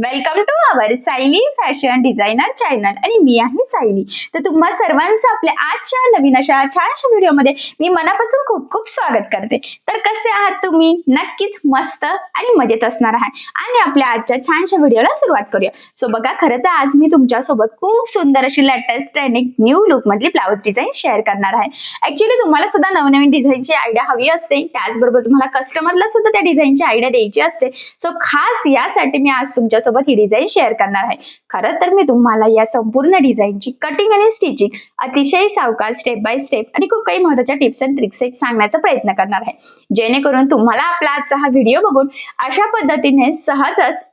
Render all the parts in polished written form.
Welcome to our Sayali fashion designer channel आणि मी आहे सायली। तर तुम्हा सर्वांचं आपल्या आजच्या नवीन अशा छानशा व्हिडिओमध्ये मी मनापासून खूप खूप स्वागत करते। तर कसे आहात तुम्ही? नक्कीच मस्त आणि मजेत असणार आहे आणि आपल्या आजच्या छानशा व्हिडिओला सुरुवात करूया। सो बघा, खरं तर आज मी तुमच्यासोबत खूप सुंदर अशी लेटेस्ट ट्रेंडिंग न्यू लुक मधली ब्लाउज डिझाईन शेअर करणार आहे। ऍक्च्युअली तुम्हाला सुद्धा नवनवीन डिझाईनची आयडिया हवी असते, त्याचबरोबर तुम्हाला कस्टमरला सुद्धा त्या डिझाईनची आयडिया द्यायची असते। सो खास यासाठी मी आज तुमच्यासोबत ही डिझाईन शेअर करणार आहे। खरं तर मी तुम्हाला या संपूर्ण डिझाईनची कटिंग आणि स्टिचिंग अतिशय सावकाश स्टेप बाय स्टेप आणि खूप काही महत्त्वाच्या टिप्स अँड ट्रिक्स सांगण्याचा प्रयत्न करणार आहे, जेणेकरून तुम्हाला आपला आजचा हा व्हिडिओ बघून अशा पद्धतीने सहजच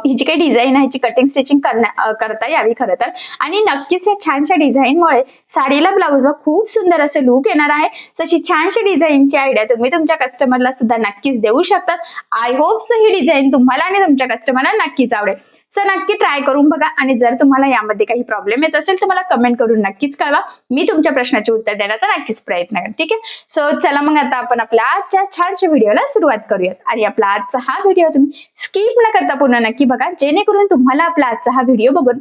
ही जी काही डिझाईन आहे कटिंग स्टिचिंग करता यावी खरं तर। आणि नक्कीच या छानशा डिझाईनमुळे साडीला ब्लाउजला खूप सुंदर असे लुक येणार आहे। तशी छानशी डिझाईनची आयडिया तुम्ही तुमच्या कस्टमरला सुद्धा नक्कीच देऊ शकतात। I hope so he design तुम्हाला आणि तुमच्या कस्टमरला नक्कीच आवडेल। सो नक्की ट्राय करून बघा आणि जर तुम्हाला यामध्ये काही प्रॉब्लेम येत असेल तर मला कमेंट करून नक्कीच कळवा, मी तुमच्या प्रश्नाचे उत्तर देण्याचा नक्कीच प्रयत्न करेन। ठीक आहे, सो चला मग आता आपण आपल्या आजच्या छानशा व्हिडिओला सुरुवात करूयात आणि आपला आजचा हा व्हिडिओ तुम्ही स्किप न करता पूर्ण नक्की बघा, जेणेकरून तुम्हाला आपला आजचा हा व्हिडिओ बघून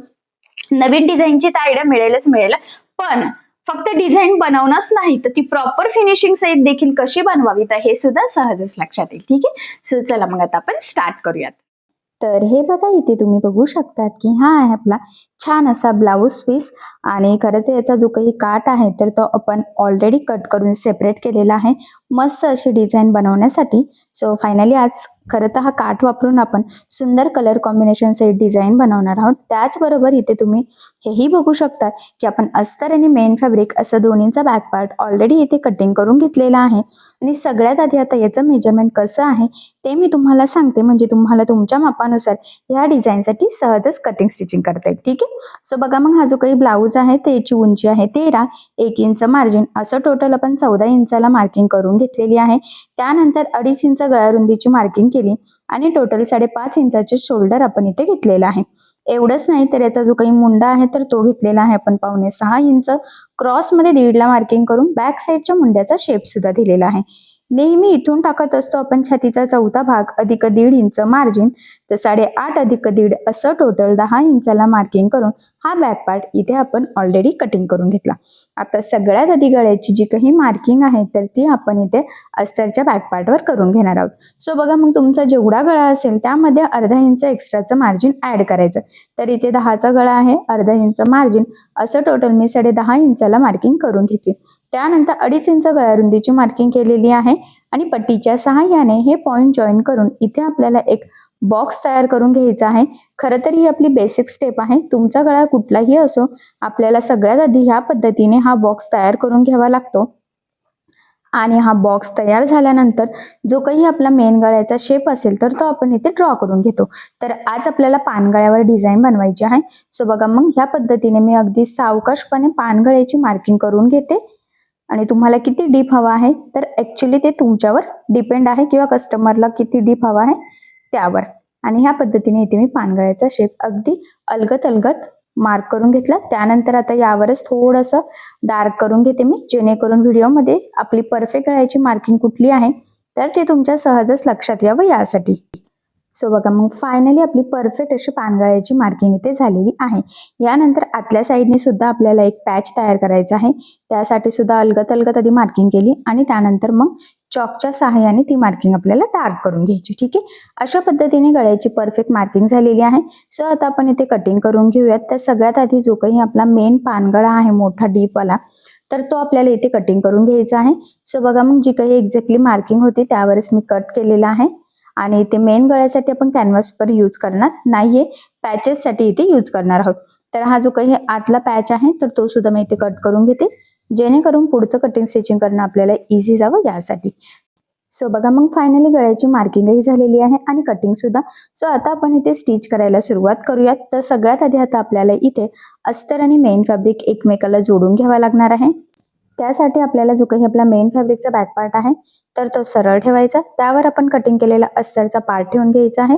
नवीन डिझाईनची आयडिया मिळेलच मिळेल, पण फक्त डिझाईन बनवणंच नाही तर ती प्रॉपर फिनिशिंग सहित देखील कशी बनवावी तर हे सुद्धा सहजच लक्षात येईल। ठीक आहे, सो चला मग आता आपण स्टार्ट करूयात। तर हे बघा, इथे तुम्ही बघू शकतात की हा आहे आपला छान असा ब्लाऊज पीस आणि खरंच याचा जो काही काट आहे तर तो आपण ऑलरेडी कट करून सेपरेट केलेला आहे मस्त अशी डिझाईन बनवण्यासाठी। सो फायनली आज खरं तर हा काट वापरून आपण सुंदर कलर कॉम्बिनेशन सहित डिझाईन बनवणार आहोत। त्याचबरोबर इथे तुम्ही हेही बघू शकतात की आपण अस्तर आणि मेन फॅब्रिक असं दोन्हीचा बॅक पार्ट ऑलरेडी इथे कटिंग करून घेतलेला आहे आणि सगळ्यात आधी आता याचं मेजरमेंट कसं आहे ते मी तुम्हाला सांगते, म्हणजे तुम्हाला तुमच्या मापानुसार या डिझाईनसाठी सहजच कटिंग स्टिचिंग करता येईल। ठीक आहे, सो बघा, मग हा जो काही ब्लाऊज आहे त्याची उंची आहे 13, 1 इंच मार्जिन, असं टोटल आपण 14 इंचाला मार्किंग करून घेतलेली आहे। त्यानंतर 2.5 इंच गळा रुंदीची मार्किंग केली आणि टोटल 5.5 इंचाचे शोल्डर आपण इथे घेतलेला आहे। एवढंच नाही तर याचा जो काही मुंडा आहे तर तो घेतलेला आहे आपण 5.25 इंच, क्रॉस मध्ये 1.5 ला मार्किंग करून बॅक साईडच्या मुंड्याचा शेप सुद्धा दिलेला आहे। नेहमी इथून टाकत असतो आपण छातीचा चौथा भाग अधिक 1.5 इंच मार्जिन, तर 8.5 अधिक 1.5 असं टोटल 10 इंचाला मार्किंग करून हा बॅक पार्ट इथे आपण ऑलरेडी कटिंग करून घेतला। आता सगळ्यात आधी गळ्याची जी काही मार्किंग आहे तर ती आपण इथे अस्तरच्या बॅक पार्टवर करून घेणार आहोत। सो बघा, मग तुमचा जेवढा गळा असेल त्यामध्ये अर्धा इंच एक्स्ट्राचं मार्जिन ऍड करायचं। तर इथे 10चा गळा आहे, अर्धा इंच मार्जिन, असं टोटल मी 10.5 इंचाला मार्किंग करून घेतली। त्यानंतर 2.5 इंच गळा रुंदीची मार्किंग केलेली आहे आणि पट्टीच्या सहाय्याने हे पॉइंट जॉईन करून इथे आपल्याला एक बॉक्स तयार करून घ्यायचा आहे। खरं तर ही आपली बेसिक स्टेप आहे, तुमचा गळा कुठलाही असो आपल्याला सगळ्यात आधी ह्या पद्धतीने हा बॉक्स तयार करून घ्यावा लागतो। आणि हा बॉक्स तयार झाल्यानंतर जो काही आपला मेन गळ्याचा शेप असेल तर तो आपण इथे ड्रॉ करून घेतो। तर आज आपल्याला पानगळ्यावर डिझाईन बनवायची आहे। सो बघा, मग ह्या पद्धतीने मी अगदी सावकाशपणे पानगळ्याची मार्किंग करून घेते आणि तुम्हाला किती डीप हवा आहे तर ऍक्च्युली ते तुमच्यावर डिपेंड आहे किंवा कस्टमरला किती डीप हवा आहे त्यावर। आणि ह्या पद्धतीने इथे मी पानगळ्याचा शेप अगदी अलगत अलगत मार्क करून घेतला। त्यानंतर आता यावरच थोडंसं डार्क करून घेते मी, जेणेकरून व्हिडिओमध्ये आपली परफेक्ट गळ्याची मार्किंग कुठली आहे तर ते तुमच्या सहजच लक्षात यावं यासाठी। सो बघा, मग फायनली आपली परफेक्ट अशी पानगळ्याची मार्किंग इथे झालेली आहे। यानंतर आतल्या साईडने सुद्धा आपल्याला एक पॅच तयार करायचा आहे, त्यासाठी सुद्धा अलगत अलगत आधी मार्किंग केली आणि त्यानंतर मग चॉकच्या सहाय्याने ती मार्किंग आपल्याला डार्क करून घ्यायची। ठीक आहे, अशा पद्धतीने गळ्याची परफेक्ट मार्किंग झालेली आहे। सो आता आपण इथे कटिंग करून घेऊयात। तर सगळ्यात आधी जो काही आपला मेन पानगळा आहे मोठा डीप वाला तर तो आपल्याला इथे कटिंग करून घ्यायचा आहे। सो बघा, मग जी काही एक्झॅक्टली मार्किंग होती त्यावरच मी कट केलेला आहे आणि इथे मेन गळ्यासाठी आपण कॅनव्हास पेपर यूज करणार नाहीये, पॅचेस साठी इथे यूज करणार आहोत। तर हा जो काही आतला पॅच आहे तर तो सुद्धा मी इथे कट करून घेते, जेणेकरून पुढचं कटिंग स्टिचिंग करणं आपल्याला इझी जावं यासाठी। सो बघा, मग फायनली गळ्याची मार्किंगही झालेली आहे आणि कटिंग सुद्धा। सो आता आपण इथे स्टिच करायला सुरुवात करूयात। तर सगळ्यात आधी आता आपल्याला इथे अस्तर आणि मेन फॅब्रिक एकमेकाला जोडून घ्यावा लागणार आहे। त्यासाठी आपल्याला जो काही आपला मेन फॅब्रिकचा बॅक पार्ट आहे तर तो सरळ ठेवायचा, त्यावर आपण कटिंग केलेला अस्तरचा पार्ट ठेवून घ्यायचा आहे।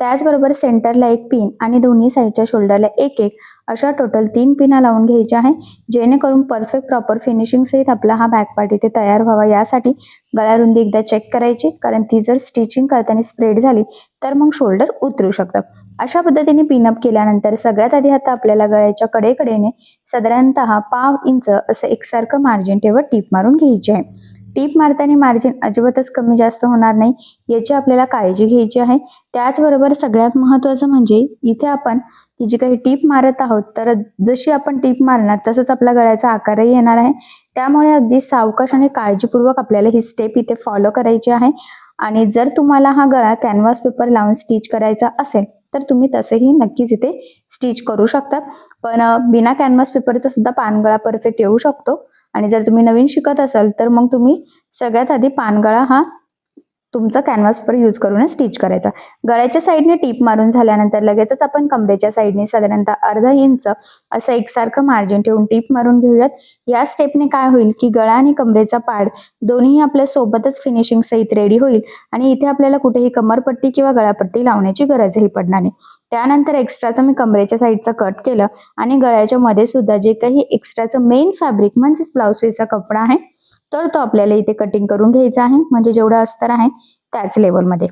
त्याचबरोबर सेंटरला एक पिन आणि दोन्ही साईडच्या शोल्डरला एक एक अशा टोटल 3 पिना लावून घ्यायच्या आहे, जेणेकरून परफेक्ट प्रॉपर फिनिशिंग सहित आपला हा बॅक पार्ट इथे तयार व्हावा. यासाठी गळा रुंदी एकदा चेक करायची, कारण ती जर स्टिचिंग करताना स्प्रेड झाली तर मग शोल्डर उतरू शकतं. अशा पद्धतीने पिनअप केल्यानंतर सगळ्यात आधी आता आपल्याला गळ्याच्या कडेकडेने साधारणतः पाव इंच असं एकसारखं मार्जिन ठेवत टीप मारून घ्यायची आहे. टीप मारताना मार्जिन अजिबातच कमी जास्त होणार नाही याची आपल्याला काळजी घ्यायची आहे. त्याचबरोबर सगळ्यात महत्त्वाचं म्हणजे इथे आपण ही जी काही टीप मारत आहोत, तर जशी आपण टीप मारणार तसंच आपला गळ्याचा आकारही येणार आहे. त्यामुळे अगदी सावकाश आणि काळजीपूर्वक आपल्याला ही स्टेप इथे फॉलो करायची आहे. आणि जर तुम्हाला हा गळा कॅनव्हास पेपर लावून स्टिच करायचा असेल तर तुम्ही तसेही नक्कीच इथे स्टिच करू शकता. पण बिना कॅनव्हास पेपरचा सुद्धा पानगळा परफेक्ट येऊ शकतो. आणि जर तुम्ही नवीन शिकत असाल तर मग तुम्ही सगळ्यात आधी पानगळा हा तुमचा कॅनव्हास पेपर यूज करूनच स्टिच करायचा. गळ्याच्या साईडने टीप मारून झाल्यानंतर लगेचच आपण कमरेच्या साईडने साधारणतः अर्धा इंच असं एकसारखं मार्जिन ठेवून टीप मारून घेऊयात. या स्टेपने काय होईल की गळा आणि कमरेचा पार्ट दोन्ही आपल्या सोबतच फिनिशिंग सहित रेडी होईल आणि इथे आपल्याला कुठेही कमरपट्टी किंवा गळापट्टी लावण्याची गरजही पडणार नाही. त्यानंतर एक्स्ट्राचं मी कमरेच्या साईडचं कट केलं आणि गळ्याच्या मध्ये सुद्धा जे काही एक्स्ट्राचं मेन फॅब्रिक म्हणजेच ब्लाऊज पीसचा कपडा आहे तर तो आपल्याला इथे कटिंग करून घ्यायचा आहे, म्हणजे जेवढं अस्तर आहे त्याच लेवलमध्ये.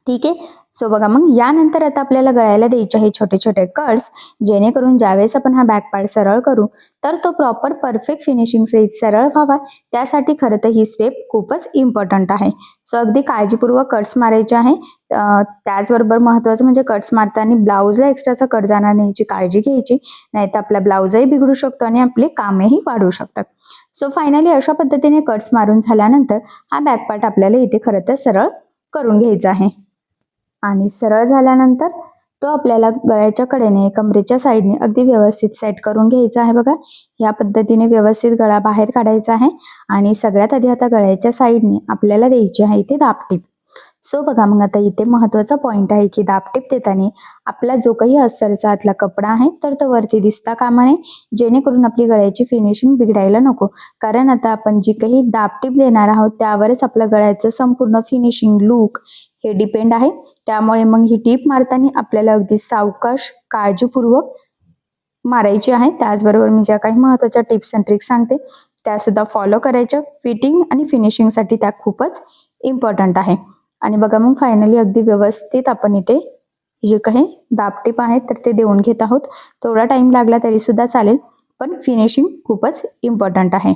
ठीक आहे. सो बघा, मग यानंतर आता आपल्याला गळ्याला द्यायचे आहे छोटे छोटे कट्स, जेणेकरून ज्यावेळेस आपण हा बॅक पार्ट सरळ करू तर तो प्रॉपर परफेक्ट फिनिशिंग सहित सरळ व्हावा. त्यासाठी खरं तर ही स्टेप खूपच इम्पॉर्टंट आहे. सो अगदी काळजीपूर्वक कट्स मारायचे आहे. त्याचबरोबर महत्त्वाचं म्हणजे कट्स मारताना ब्लाऊजला एक्स्ट्राचा कट जाणार नाही याची काळजी घ्यायची, नाही तर आपला ब्लाऊजही बिघडू शकतो आणि आपले कामेही वाढू शकतात. सो फायनली अशा पद्धतीने कट्स मारून झाल्यानंतर हा बॅक पार्ट आपल्याला इथे खरं तर सरळ करून घ्यायचा आहे. आणि सरळ झाल्यानंतर तो आपल्याला गळ्याच्या कडेने कमरेच्या साईडने अगदी व्यवस्थित सेट करून घ्यायचा आहे. बघा, या पद्धतीने व्यवस्थित गळा बाहेर काढायचा आहे. आणि सगळ्यात आधी आता गळ्याच्या साईडने आपल्याला द्यायची आहे इथे दाबटीप. सो बघा, मग आता इथे महत्त्वाचा पॉईंट आहे की दाबटीप देताना आपला जो काही अस्तरचा आतला कपडा आहे तर तो वरती दिसता कामा नये, जेणेकरून आपली गळ्याची फिनिशिंग बिघडायला नको. कारण आता आपण जी काही दाबटीप देणार आहोत त्यावरच आपल्या गळ्याचं संपूर्ण फिनिशिंग लुक हे डिपेंड आहे. त्यामुळे मग ही टीप मारताना आपल्याला अगदी सावकाश काळजीपूर्वक मारायची आहे. त्याचबरोबर मी ज्या काही महत्त्वाच्या टिप्स अँड ट्रिक्स सांगते त्या सुद्धा फॉलो करायच्या. फिटिंग आणि फिनिशिंगसाठी त्या खूपच इम्पॉर्टंट आहे. आणि बघा, मग फायनली अगदी व्यवस्थित आपण इथे जे काही दाबटीप आहेत तर ते देऊन घेत आहोत. थोडा टाइम लागला तरी सुद्धा चालेल, पण फिनिशिंग खूपच इम्पॉर्टंट आहे.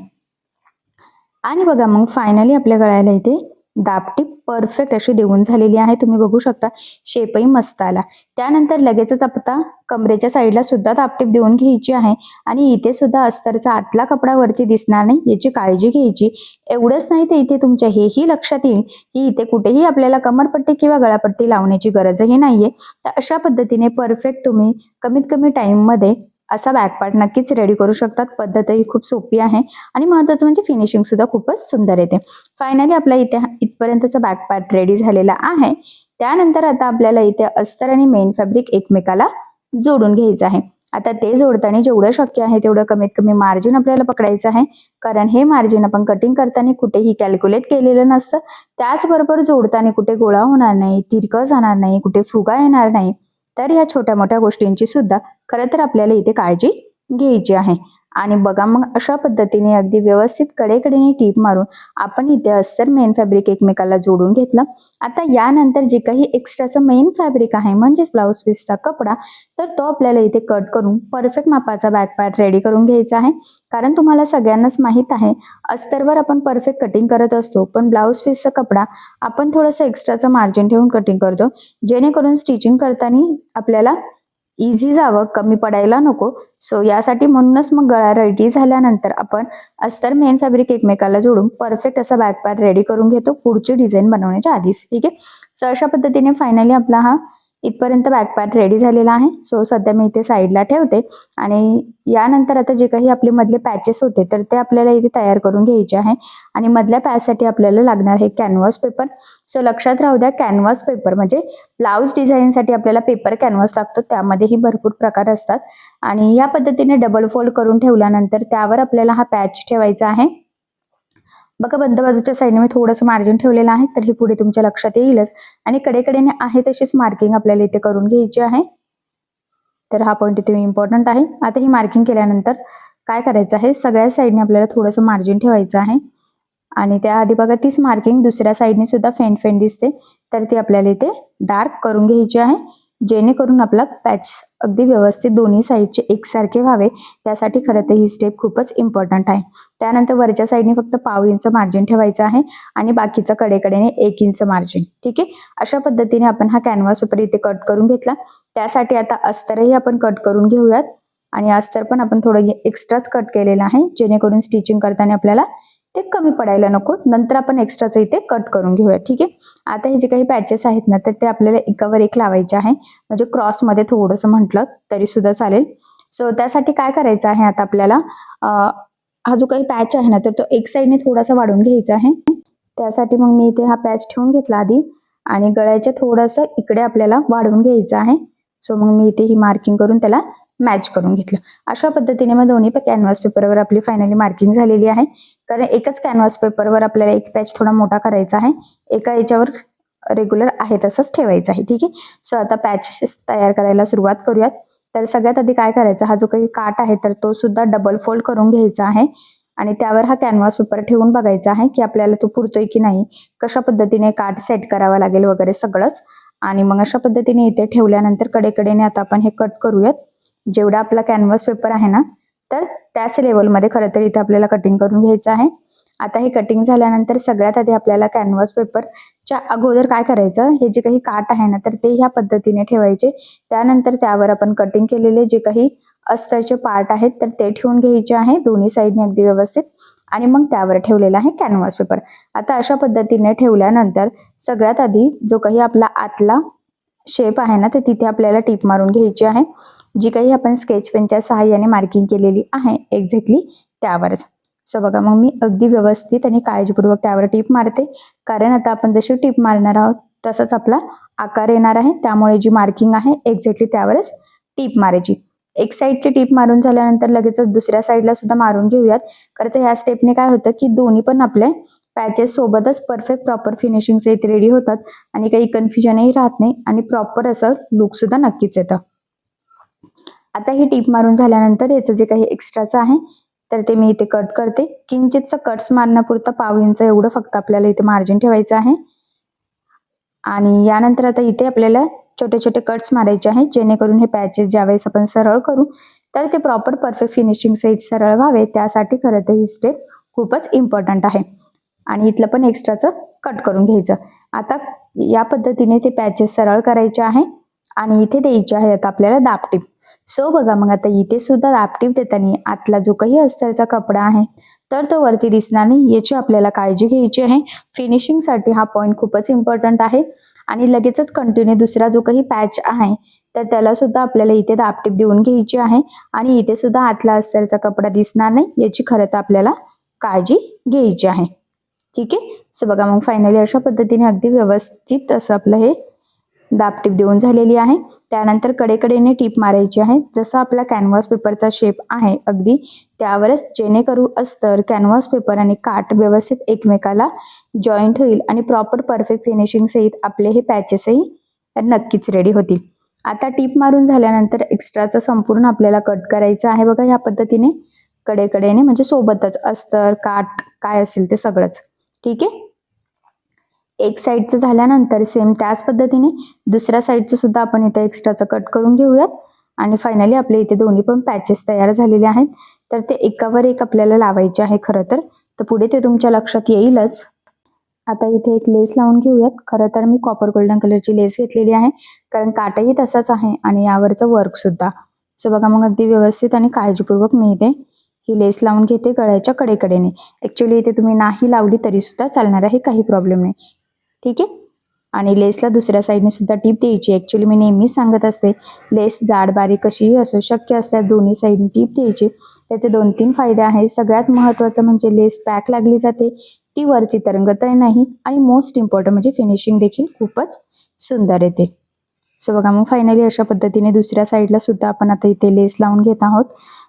आणि बघा, मग फायनली आपल्या गळ्याला इथे दाबटीप परफेक्ट अशी देऊन झालेली आहे. तुम्ही बघू शकता शेपही मस्त आला. त्यानंतर लगेचच आता कमरेच्या साईडला सुद्धा दाबटीप देऊन घ्यायची आहे. आणि इथे सुद्धा अस्तरचा आतला कपडा वरती दिसणार नाही याची काळजी घ्यायची. एवढंच नाही तर इथे तुमच्या हेही लक्षात येईल की इथे कुठेही आपल्याला कमरपट्टी किंवा गळापट्टी लावण्याची गरजही नाहीये. तर अशा पद्धतीने परफेक्ट तुम्ही कमीत कमी टाइममध्ये असा बॅक पार्ट नक्कीच रेडी करू शकतात. पद्धतही खूप सोपी आहे आणि महत्त्वाचं म्हणजे फिनिशिंग सुद्धा खूपच सुंदर येते. फायनली आपला इथे इथपर्यंतचा बॅक पार्ट रेडी झालेला आहे. त्यानंतर आता आपल्याला इथे अस्तर आणि मेन फॅब्रिक एकमेकाला जोडून घ्यायचं आहे. आता ते जोडताना जेवढं शक्य आहे तेवढं कमीत कमी मार्जिन आपल्याला पकडायचं आहे, कारण हे मार्जिन आपण कटिंग करताना कुठेही कॅल्क्युलेट केलेलं नसतं. त्याचबरोबर जोडताना कुठे गोळा होणार नाही, तिरकं जाणार नाही, कुठे फुगा येणार नाही. तर या छोट्या मोठ्या गोष्टींची सुद्धा खरं तर आपल्याला इथे काळजी घ्यायची आहे. आणि बघा, मग अशा पद्धतीने अगदी व्यवस्थित कडेकडेने टीप मारून आपण इथे अस्तर मेन फॅब्रिक एकमेकाला जोडून घेतलं. आता यानंतर जे काही एक्स्ट्राचं मेन फॅब्रिक आहे म्हणजेच ब्लाऊज पीसचा कपडा, तर तो आपल्याला इथे कट करून परफेक्ट मापाचा बॅक पार्ट रेडी करून घ्यायचा आहे. कारण तुम्हाला सगळ्यांनाच माहीत आहे अस्तरवर आपण परफेक्ट कटिंग करत असतो, पण ब्लाऊज पीसचा कपडा आपण थोडंसं एक्स्ट्राचं मार्जिन ठेवून कटिंग करतो, जेणेकरून स्टिचिंग करताना आपल्याला इझी जावं, कमी पडायला नको. सो यासाठी म्हणूनच मग गळा रेडी झाल्यानंतर आपण अस्तर मेन फॅब्रिक एकमेकाला जोडून परफेक्ट असा बॅक पार्ट रेडी करून घेतो पुढची डिझाईन बनवण्याच्या आधीच. ठीक आहे. सो अशा पद्धतीने फायनली आपला हा इथपर्यंत बॅक पार्ट रेडी झालेला आहे. सो सध्या मी इथे साईडला ठेवते आणि यानंतर आता जे काही आपले मधले पॅचेस होते तर ते आपल्याला इथे तयार करून घ्यायचे आहे. आणि मधल्या पॅचसाठी आपल्याला लागणार आहे कॅनव्हास पेपर. सो लक्षात राहू द्या, कॅनव्हास पेपर म्हणजे ब्लाऊज डिझाईनसाठी आपल्याला पेपर कॅनव्हास लागतो, त्यामध्येही भरपूर प्रकार असतात. आणि या पद्धतीने डबल फोल्ड करून ठेवल्यानंतर त्यावर आपल्याला हा पॅच ठेवायचा आहे. बघा बंद बाजूच्या साईडने मी थोडंसं मार्जिन ठेवलेलं आहे, तर हे पुढे तुमच्या लक्षात येईलच. आणि कडेकडेने आहे तशीच मार्किंग आपल्याला इथे करून घ्यायची आहे. तर हा पॉईंट इथे इम्पॉर्टंट आहे. आता ही मार्किंग केल्यानंतर काय करायचं आहे, सगळ्या साईडने आपल्याला थोडंसं मार्जिन ठेवायचं आहे. आणि त्याआधी बघा तीच मार्किंग दुसऱ्या साईडने सुद्धा फेंट फेंट दिसते, तर ती आपल्याला इथे डार्क करून घ्यायची आहे, जेणेकरून आपला पॅच अगदी व्यवस्थित दोन्ही साईडचे एकसारखे व्हावे. त्यासाठी खरं तर ही स्टेप खूपच इम्पॉर्टंट आहे. त्यानंतर वरच्या साईडने फक्त 1/2 इंच मार्जिन ठेवायचं आहे आणि बाकीचं कडेकडेने 1 इंच मार्जिन. ठीक आहे, अशा पद्धतीने आपण हा कॅनव्हास पेपर इथे कट करून घेतला. त्यासाठी आता अस्तरही आपण कट करून घेऊयात. आणि अस्तर पण आपण थोडं एक्स्ट्राच कट केलेलं आहे, जेणेकरून स्टिचिंग करताना आपल्याला ते कमी पडायला नको. नंतर आपण एक्स्ट्राचं इथे कट करून घेऊया. ठीक आहे, आता हे जे काही पॅचेस आहेत ना, तर ते आपल्याला एकावर एक लावायचे आहे, म्हणजे क्रॉसमध्ये थोडंसं म्हटलं तरी सुद्धा चालेल. सो त्यासाठी काय करायचं आहे, आता आपल्याला हा जो काही पॅच आहे ना, तर तो एक साईडने थोडासा वाढवून घ्यायचा आहे. त्यासाठी मग मी इथे हा पॅच ठेवून घेतला आधी, आणि गळ्याच्या थोडंसं इकडे आपल्याला वाढवून घ्यायचं आहे. सो मग मी इथे ही मार्किंग करून त्याला मॅच करून घेतलं. अशा पद्धतीने मग दोन्ही कॅनव्हास पेपरवर आपली फायनली मार्किंग झालेली आहे. कारण एकच कॅनव्हास पेपरवर आपल्याला एक पॅच थोडा मोठा करायचा आहे, एका याच्यावर रेग्युलर आहे तसंच ठेवायचं आहे. ठीक आहे, सो आता पॅचेस तयार करायला सुरुवात करूयात. तर सगळ्यात आधी काय करायचं, हा जो काही काट आहे तर तो सुद्धा डबल फोल्ड करून घ्यायचा आहे आणि त्यावर हा कॅनव्हास पेपर ठेवून बघायचा आहे की आपल्याला तो पुरतोय की नाही, कशा पद्धतीने काट सेट करावा लागेल वगैरे सगळंच. आणि मग अशा पद्धतीने इथे ठेवल्यानंतर कडेकडेने आता आपण हे कट करूयात. जेवढा आपला कॅनव्हास पेपर आहे ना, तर त्याच लेवलमध्ये खरं तर इथे आपल्याला कटिंग करून घ्यायचं आहे. आता हे कटिंग झाल्यानंतर सगळ्यात आधी आपल्याला कॅनव्हास पेपरच्या अगोदर काय करायचं, हे जे काही काट आहे ना, तर ते ह्या पद्धतीने ठेवायचे. त्यानंतर त्यावर आपण कटिंग केलेले जे काही अस्तरचे पार्ट आहेत तर ते ठेवून घ्यायचे आहे दोन्ही साईडने अगदी व्यवस्थित. आणि मग त्यावर ठेवलेला आहे कॅनव्हास पेपर. आता अशा पद्धतीने ठेवल्यानंतर सगळ्यात आधी जो काही आपला आतला शेप आहे ना, तर तिथे आपल्याला टीप मारून घ्यायची आहे, जी काही आपण स्केच पेनच्या सहाय्याने मार्किंग केलेली आहे एक्झॅक्टली त्यावरच. सो बघा, मग मी अगदी व्यवस्थित आणि काळजीपूर्वक त्यावर टीप मारते, कारण आता आपण जशी टीप मारणार आहोत तसंच आपला आकार येणार आहे. त्यामुळे जी मार्किंग आहे एक्झॅक्टली त्यावरच टीप मारायची. एक साईडची टीप मारून झाल्यानंतर लगेचच दुसऱ्या साईडला सुद्धा मारून घेऊयात. कारण तर ह्या स्टेपने काय होतं की दोन्ही पण आपले पॅचेस सोबतच परफेक्ट प्रॉपर फिनिशिंग इथे रेडी होतात आणि काही कन्फ्युजनही राहत नाही आणि प्रॉपर असं लुक सुद्धा नक्कीच येतं. आता ही टीप मारून झाल्यानंतर याचं जे काही एक्स्ट्राचं आहे तर ते मी इथे कट करते. किंचितचं कट्स मारण्यापुरतं 1/2 इंच एवढं फक्त आपल्याला इथे मार्जिन ठेवायचं आहे. आणि यानंतर आता इथे आपल्याला छोटे छोटे कट्स मारायचे आहेत, जेणेकरून हे पॅचेस ज्यावेळेस आपण सरळ करू तर ते प्रॉपर परफेक्ट फिनिशिंग सहित सरळ व्हावे. त्यासाठी खरं तर ही स्टेप खूपच इम्पॉर्टंट आहे. आणि इथलं पण एक्स्ट्राचं कट करून घ्यायचं. आता या पद्धतीने ते पॅचेस सरळ करायचे आहे आणि इथे द्यायचे आहे आता आपल्याला दाबटीप. सो बघा, मग आता इथे सुद्धा दाबटीप देताना आतला जो काही अस्तरचा कपडा आहे तर तो वरती दिसणार नाही, याची आपल्याला काळजी घ्यायची आहे. फिनिशिंगसाठी हा पॉईंट खूपच इम्पॉर्टंट आहे. आणि लगेचच कंटिन्यू दुसरा जो काही पॅच आहे तर त्याला सुद्धा आपल्याला इथे दाबटीप देऊन घ्यायची आहे. आणि इथे सुद्धा आतला अस्तरचा कपडा दिसणार नाही, याची खरं तर आपल्याला काळजी घ्यायची आहे. ठीक आहे, सो बघा, मग फायनली अशा पद्धतीने अगदी व्यवस्थित असं आपलं हे दाबटीप देऊन झालेली आहे. त्यानंतर कडेकडेने टीप मारायची आहे, जसा आपला कॅनव्हास पेपरचा शेप आहे अगदी त्यावरच, जेणेकरून अस्तर, कॅनव्हास पेपर आणि काट व्यवस्थित एकमेकाला जॉईंट होईल आणि प्रॉपर परफेक्ट फिनिशिंग सहित आपले हे पॅचेसही नक्कीच रेडी होतील. आता टीप मारून झाल्यानंतर एक्स्ट्राचं संपूर्ण आपल्याला कट करायचं आहे. बघा, ह्या पद्धतीने कडेकडेने, म्हणजे सोबतच अस्तर, काट काय असेल ते सगळंच. ठीक आहे, एक साईडचं झाल्यानंतर सेम त्याच पद्धतीने दुसऱ्या साईडचं सुद्धा आपण इथे एक्स्ट्राचं कट करून घेऊयात. आणि फायनली आपले इथे दोन्ही पण पॅचेस तयार झालेले आहेत, तर ते एकावर एक आपल्याला लावायचे आहे खरं तर पुढे ते तुमच्या लक्षात येईलच. आता इथे एक लेस लावून घेऊयात. खरं तर मी कॉपर गोल्डन कलरची लेस घेतलेली आहे, कारण काटही तसाच आहे आणि यावरचं वर्क सुद्धा. सो बघा, मग अगदी व्यवस्थित आणि काळजीपूर्वक मी इथे ही लेस लावून घेते गळ्याच्या कडेकडेने. ऍक्च्युली इथे तुम्ही नाही लावली तरी सुद्धा चालणार आहे, काही प्रॉब्लेम नाही. ठीक आहे, आणि लेसला दुसऱ्या साईडने सुद्धा टीप द्यायची. ऍक्च्युली मी नेहमीच सांगत असते, लेस जाड बारीक कशीही असो, शक्य असल्यास दोन्ही साईडने टीप द्यायची. त्याचे 2-3 फायदे आहेत. सगळ्यात महत्त्वाचं म्हणजे लेस पॅक लागली जाते, ती वरती तरंगतही नाही, आणि मोस्ट इम्पॉर्टंट म्हणजे फिनिशिंग देखील खूपच सुंदर येते. सो बघा, मग फायनली अशा पद्धतीने दुसऱ्या साईडला सुद्धा आपण आता इथे लेस लावून घेत आहोत.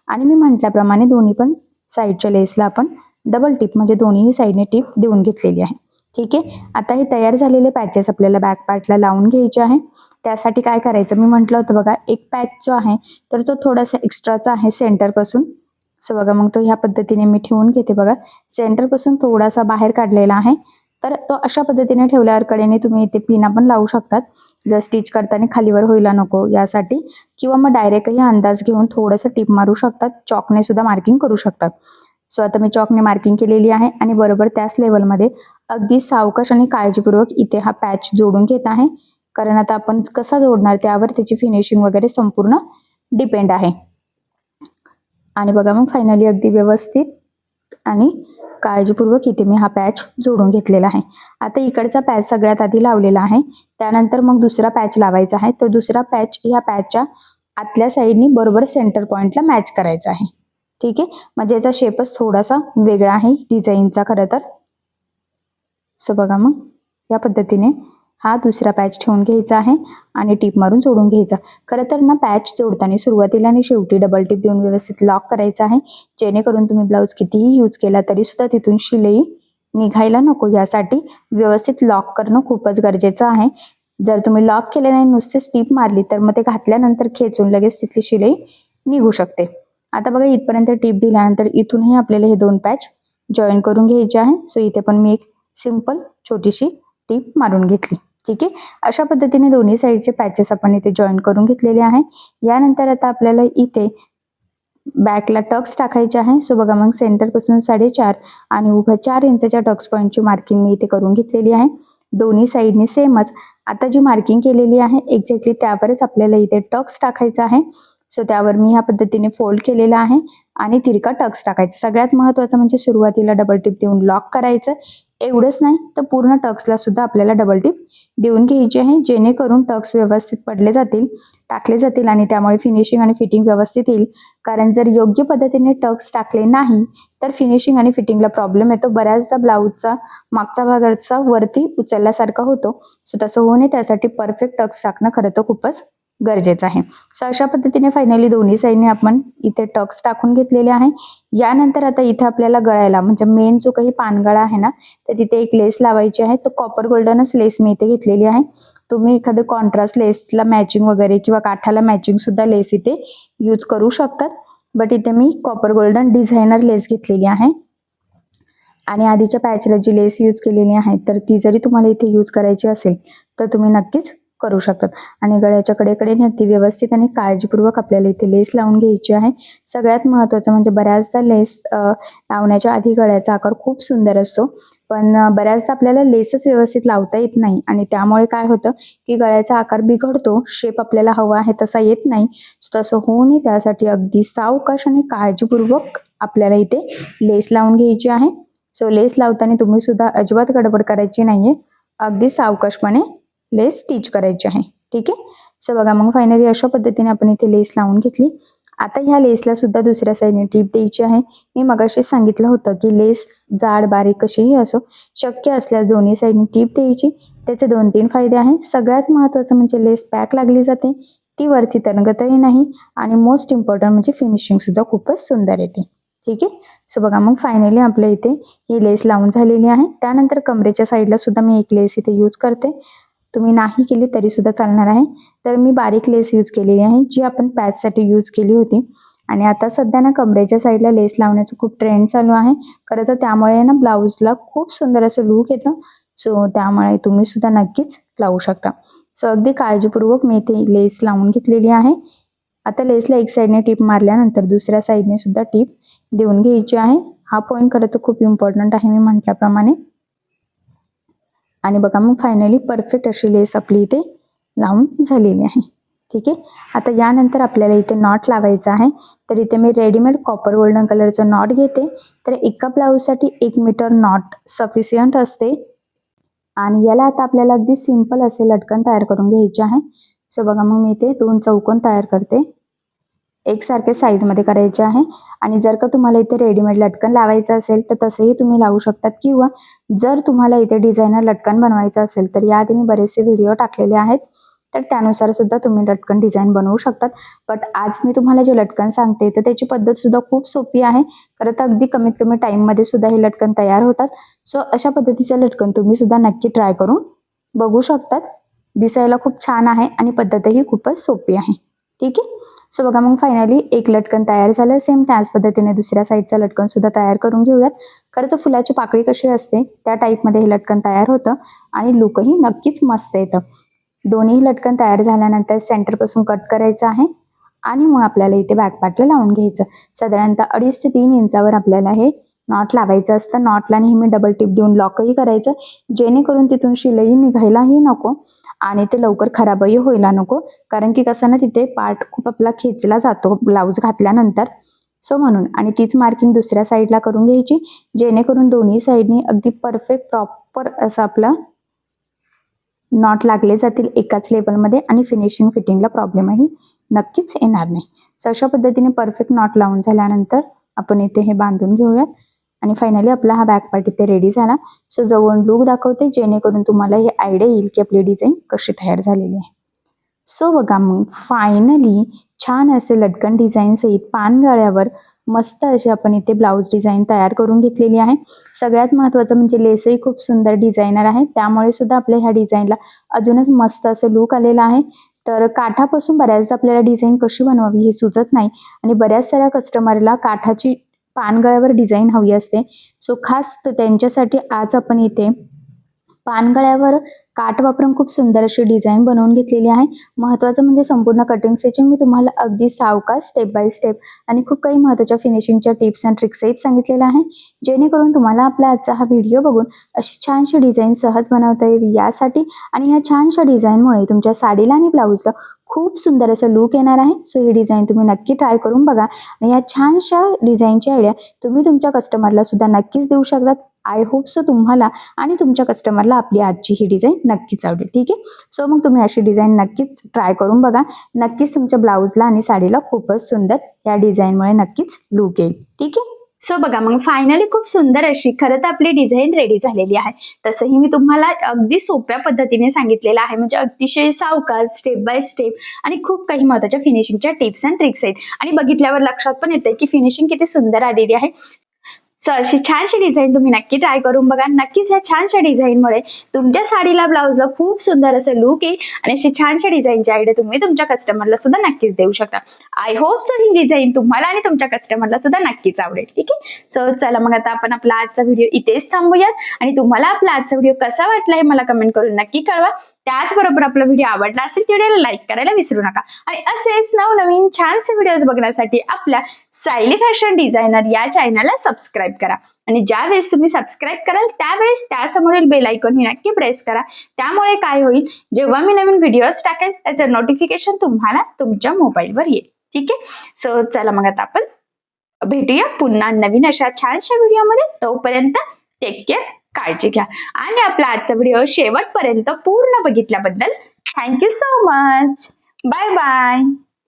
आणि मी म्हटल्याप्रमाणे दोन्ही पण साईडच्या लेसला आपण डबल टिप म्हणजे दोन्ही साईडने टिप देऊन घेतलेली आहे. ठीक आहे. आता हे तयार झालेले पॅचेस आपल्याला बॅक पार्टला लावून घ्यायचे आहे. त्यासाठी काय करायचं, मी म्हटलं होतं बघा, एक पॅच जो आहे तर तो थोडासा एक्स्ट्राचा आहे सेंटरपासून. सो बघा, मग तो ह्या पद्धतीने मी ठेवून घेते. बघा, सेंटरपासून थोडासा बाहेर काढलेला आहे. तर तो अशा पद्धतीने ठेवल्यावर कडेने तुम्ही इथे पिना पण लावू शकतात, जर स्टिच करताना खालीवर व्हायला नको यासाठी, किंवा मग डायरेक्टही अंदाज घेऊन थोडंसं टिप मारू शकतात. चॉकने सुद्धा मार्किंग करू शकतात. सो आता मी चॉकने मार्किंग केलेली आहे आणि बरोबर त्याच लेवलमध्ये अगदी सावकाश आणि काळजीपूर्वक इथे हा पॅच जोडून घेत आहे. कारण आता आपण कसा जोडणार त्यावर त्याची फिनिशिंग वगैरे संपूर्ण डिपेंड आहे. आणि बघा, मग फायनली अगदी व्यवस्थित आणि काळजीपूर्वक इथे मी हा पॅच जोडून घेतलेला आहे. आता इकडचा पॅच सगळ्यात आधी लावलेला आहे, त्यानंतर मग दुसरा पॅच लावायचा आहे. तर दुसरा पॅच ह्या पॅचच्या आतल्या साईडनी बरोबर सेंटर पॉइंटला मॅच करायचा आहे. ठीक आहे. म्हणजे याचा शेपच थोडासा वेगळा आहे डिझाईनचा खरं तर. सो बघा, मग या पद्धतीने हा दुसरा पॅच ठेवून घ्यायचा आहे आणि टीप मारून जोडून घ्यायचा. खरं तर ना, पॅच जोडताना सुरुवातीला आणि शेवटी डबल टीप देऊन व्यवस्थित लॉक करायचा आहे, जेणेकरून तुम्ही ब्लाऊज कितीही यूज केला तरी सुद्धा तिथून शिलाई निघायला नको, यासाठी व्यवस्थित लॉक करणं खूपच गरजेचं आहे. जर तुम्ही लॉक केले नाही, नुसतीच टीप मारली, तर मग ते घातल्यानंतर खेचून लगेच तिथली शिलाई निघू शकते. आता बघा, इथपर्यंत टीप दिल्यानंतर इथूनही आपल्याला हे दोन पॅच जॉईन करून घ्यायचे आहे. सो इथे पण मी एक सिंपल छोटीशी टीप मारून घेतली. ठीक आहे. अशा पद्धतीने दोन्ही साईडचे पॅचेस आपण इथे जॉईन करून घेतलेले आहे. यानंतर आता आपल्याला इथे बॅकला टक्स टाकायचे आहे. सो बघा, मग सेंटरपासून 4.5 आणि उभ्या 4 इंचच्या टक्स पॉईंटची मार्किंग मी इथे करून घेतलेली आहे. दोन्ही साईडनी सेमच आता जी मार्किंग केलेली आहे एक्झॅक्टली त्यावरच आपल्याला इथे टक्स टाकायचा आहे. सो त्यावर मी ह्या पद्धतीने फोल्ड केलेला आहे आणि तिरका टक्स टाकायचा. सगळ्यात महत्त्वाचं म्हणजे सुरुवातीला डबल टिप देऊन लॉक करायचं. एवढंच नाही तर पूर्ण टक्सला सुद्धा आपल्याला डबल टिप देऊन घ्यायची आहे, जेणेकरून टक्स व्यवस्थित पडले जातील, टाकले जातील आणि त्यामुळे फिनिशिंग आणि फिटिंग व्यवस्थित येईल. कारण जर योग्य पद्धतीने टक्स टाकले नाही तर फिनिशिंग आणि फिटिंगला प्रॉब्लेम येतो. बऱ्याचदा ब्लाऊजचा मागचा भागाचा वरती उचलल्यासारखा होतो. सो तसं होऊ नये त्यासाठी परफेक्ट टक्स टाकणं खरं तर खूपच गरजेचं आहे. सो अशा पद्धतीने फायनली दोन्ही साईडने आपण इथे टक्स टाकून घेतलेले आहे. यानंतर आता इथे आपल्याला गळ्याला म्हणजे मेन जो काही पानगळा आहे ना, तर तिथे एक लेस लावायची आहे. तो कॉपर गोल्डनच लेस मी इथे घेतलेली आहे. तुम्ही एखादं कॉन्ट्रास्ट लेसला मॅचिंग वगैरे किंवा काठाला मॅचिंग सुद्धा लेस इथे यूज करू शकतात. बट इथे मी कॉपर गोल्डन डिझायनर लेस घेतलेली आहे. आणि आधीच्या पॅचला जी लेस यूज केलेली आहे तर ती जरी तुम्हाला इथे यूज करायची असेल तर तुम्ही नक्कीच करू शकतात. आणि गळ्याच्या कडेकडेने ती व्यवस्थित आणि काळजीपूर्वक आपल्याला इथे लेस लावून घ्यायची आहे. सगळ्यात महत्त्वाचं म्हणजे बऱ्याचदा लेस लावण्याच्या आधी गळ्याचा आकार खूप सुंदर असतो, पण बऱ्याचदा आपल्याला लेसच व्यवस्थित लावता येत नाही आणि त्यामुळे काय होतं की गळ्याचा आकार बिघडतो, शेप आपल्याला हवा आहे तसा येत नाही. तसं होऊ नये त्यासाठी अगदी सावकाश आणि काळजीपूर्वक आपल्याला इथे लेस लावून घ्यायची आहे. सो लेस लावताना तुम्ही सुद्धा अजिबात गडबड करायची नाहीये, अगदी सावकाशपणे लेस स्टिच करायची आहे. ठीक आहे. सो बघा, मग फायनली अशा पद्धतीने आपण इथे लेस लावून घेतली. आता ह्या लेसला सुद्धा दुसऱ्या साईडने टीप द्यायची आहे. मी मगाशीच सांगितलं होतं की लेस जाड बारीक कशीही असो, शक्य असल्यास दोन्ही साईडने टीप द्यायची. त्याचे 2-3 फायदे आहेत. सगळ्यात महत्त्वाचं म्हणजे लेस पॅक लागली जाते, ती वरती तरंगतही नाही आणि मोस्ट इम्पॉर्टंट म्हणजे फिनिशिंग सुद्धा खूपच सुंदर येते. ठीक आहे. सो बघा, मग फायनली आपल्या इथे ही लेस लावून झालेली आहे. त्यानंतर कमरेच्या साईडला सुद्धा मी एक लेस इथे यूज करते. तुम्ही नाही केली तरी सुद्धा चालणार आहे. तर मी बारीक लेस यूज केलेली आहे, जी आपण पॅचसाठी यूज केली होती. आणि आता सध्या ना कमरेच्या साईडला लेस लावण्याचं खूप ट्रेंड चालू आहे. खरं तर त्यामुळे ना ब्लाऊजला खूप सुंदर असं लूक येतं. सो त्यामुळे तुम्ही सुद्धा नक्कीच लावू शकता. सो अगदी काळजीपूर्वक मी इथे लेस लावून घेतलेली आहे. आता लेसला एक साईडने टीप मारल्यानंतर दुसऱ्या साईडने सुद्धा टीप देऊन घ्यायची आहे. हा पॉईंट खरं तर खूप इम्पॉर्टंट आहे मी म्हटल्याप्रमाणे. आणि बघा, मग फायनली परफेक्ट अशी लेस आपली इथे लावून झालेली आहे. ठीक आहे. आता यानंतर आपल्याला इथे नॉट लावायचा आहे. तर इथे मी रेडीमेड कॉपर गोल्डन कलरचं नॉट घेते. तर एका ब्लाऊजसाठी 1 मीटर नॉट सफिशियंट असते. आणि याला आता आपल्याला अगदी सिंपल असे लटकन तयार करून घ्यायचे आहे. सो बघा, मग मी इथे 2 चौकोन तयार करते. एकसारखे साईजमध्ये करायचे आहे. आणि जर का तुम्हाला इथे रेडीमेड लटकन लावायचं असेल तर तसंही तुम्ही लावू शकतात, किंवा जर तुम्हाला इथे डिझायनर लटकन बनवायचं असेल तर याआधी मी बरेचसे व्हिडिओ टाकलेले आहेत, तर त्यानुसार सुद्धा तुम्ही लटकन डिझाईन बनवू शकतात. बट आज मी तुम्हाला जे लटकन सांगते तर त्याची पद्धत सुद्धा खूप सोपी आहे. खरं तर अगदी कमीत कमी टाईममध्ये सुद्धा हे लटकन तयार होतात. सो अशा पद्धतीचं लटकन तुम्ही सुद्धा नक्की ट्राय करून बघू शकतात. दिसायला खूप छान आहे आणि पद्धतही खूपच सोपी आहे. ठीक आहे. सो बघा मग फायनली एक लटकन तयार झालं. सेम त्याच पद्धतीने दुसऱ्या साईडचं लटकन सुद्धा तयार करून घेऊयात. खरं तर फुलाची पाकळी कशी असते त्या टाईपमध्ये हे लटकन तयार होतं आणि लुकही नक्कीच मस्त येतं. दोन्ही लटकन तयार झाल्यानंतर सेंटरपासून कट करायचं आहे आणि मग आपल्याला इथे बॅकपार्टला लावून घ्यायचं. साधारणतः 2.5 ते 3 इंचावर आपल्याला हे नॉट लावायचं असतं. नॉटला नेहमी डबल टिप देऊन लॉकही करायचं, जेणेकरून तिथून शिलाई निघायलाही नको आणि ते लवकर खराबही व्हायला नको. कारण की कसं ना तिथे पार्ट खूप आपला खेचला जातो ब्लाऊज घातल्यानंतर. सो म्हणून आणि तीच मार्किंग दुसऱ्या साईडला करून घ्यायची, जेणेकरून दोन्ही साईडनी अगदी परफेक्ट प्रॉपर असं आपलं नॉट लागले जातील एकाच लेवलमध्ये आणि फिनिशिंग फिटिंगला प्रॉब्लेमही नक्कीच येणार नाही. सो अशा पद्धतीने परफेक्ट नॉट लावून झाल्यानंतर आपण इथे हे बांधून घेऊयात आणि फायनली आपला हा बॅक पार्ट इथे रेडी झाला. सो जवळून लुक दाखवते, जेणेकरून तुम्हाला हे आयडिया येईल की आपली डिझाईन कशी तयार झालेली आहे. सो बघा मग फायनली छान असे लटकन डिझाईन सहित पानगळ्यावर मस्त अशी आपण इथे ब्लाऊज डिझाईन तयार करून घेतलेली आहे. सगळ्यात महत्त्वाचं म्हणजे लेसही खूप सुंदर डिझायनर आहे, त्यामुळे सुद्धा आपल्या ह्या डिझाईनला अजूनच मस्त असं लुक आलेलं आहे. तर काठापासून बऱ्याचदा आपल्याला डिझाईन कशी बनवावी हे सुचत नाही आणि बऱ्याच साऱ्या कस्टमरला काठाची पानगळ्यावर डिझाईन हवी असते. सो खास त्यांच्यासाठी आज आपण इथे पानगळ्यावर काठ वापरून खूप सुंदर अशी डिझाईन बनवून घेतलेली आहे. महत्त्वाचं म्हणजे संपूर्ण कटिंग स्टिचिंग मी तुम्हाला अगदी सावकाश स्टेप बाय स्टेप आणि खूप काही महत्त्वाच्या फिनिशिंगच्या टिप्स अँड ट्रिक्स सहित सांगितलेलं आहे, जेणेकरून तुम्हाला आपला आजचा हा व्हिडिओ बघून अशी छानशी डिझाईन सहज बनवता यावी यासाठी आणि ह्या छानशा डिझाईनमुळे तुमच्या साडीला आणि ब्लाऊजला खूप सुंदर असं लुक येणार आहे. सो ही डिझाईन तुम्ही नक्की ट्राय करून बघा आणि या छानशा डिझाईनची आयडिया तुम्ही तुमच्या कस्टमरला सुद्धा नक्कीच देऊ शकतात. आय होप सो तुम्हाला आणि तुमच्या कस्टमरला आपली आजची ही डिझाईन नक्कीच आवडेल. ठीक आहे. सो मग तुम्ही अशी डिझाईन नक्कीच ट्राय करून बघा. नक्कीच तुमच्या ब्लाऊजला आणि साडीला खूपच सुंदर या डिझाईनमुळे नक्कीच लुक येईल. ठीक आहे. सो बघा मग फायनली खूप सुंदर अशी खरं तर आपली डिझाईन रेडी झालेली आहे. तसंही मी तुम्हाला अगदी सोप्या पद्धतीने सांगितलेलं आहे, म्हणजे अतिशय सावकाश स्टेप बाय स्टेप आणि खूप काही महत्त्वाच्या फिनिशिंगच्या टिप्स अँड ट्रिक्स आहेत आणि बघितल्यावर लक्षात पण येते की फिनिशिंग किती सुंदर आलेली आहे. सो अशी छानशी डिझाईन तुम्ही नक्की ट्राय करून बघा. नक्कीच ह्या छानशा डिझाईनमुळे तुमच्या साडीला ब्लाऊजला खूप सुंदर असं लुक येईल आणि अशी छानशा डिझाईनची आयडिया तुम्ही तुमच्या कस्टमरला सुद्धा नक्कीच देऊ शकता. I hope so he design तुम्हाला आणि तुमच्या कस्टमरला सुद्धा नक्कीच आवडेल. ठीक आहे. सो चला मग आता आपण आपला आजचा व्हिडिओ इथेच थांबूयात आणि तुम्हाला आपला आजचा व्हिडिओ कसा वाटला हे मला कमेंट करून नक्की कळवा. त्याचबरोबर आपला व्हिडिओ आवडला असेल तर व्हिडिओला लाईक करायला विसरू नका आणि असेच नवनवीन छानसे व्हिडिओज बघण्यासाठी आपल्या सायली फॅशन डिझायनर या चॅनलला सबस्क्राईब करा आणि ज्या वेळेस तुम्ही सबस्क्राईब कराल त्यावेळेस त्यासमोरील बेल आयकॉन ही नक्की प्रेस करा. त्यामुळे काय होईल, जेव्हा मी नवीन व्हिडिओज टाकेल त्याचं नोटिफिकेशन तुम्हाला तुमच्या मोबाईलवर येईल. ठीक आहे. सो चला मग आता आपण भेटूया पुन्हा नवीन अशा छानशा व्हिडिओमध्ये. तोपर्यंत टेक केअर, काळजी घ्या आणि आपला आजचा व्हिडिओ शेवटपर्यंत पूर्ण बघितल्याबद्दल thank you so much. Bye bye.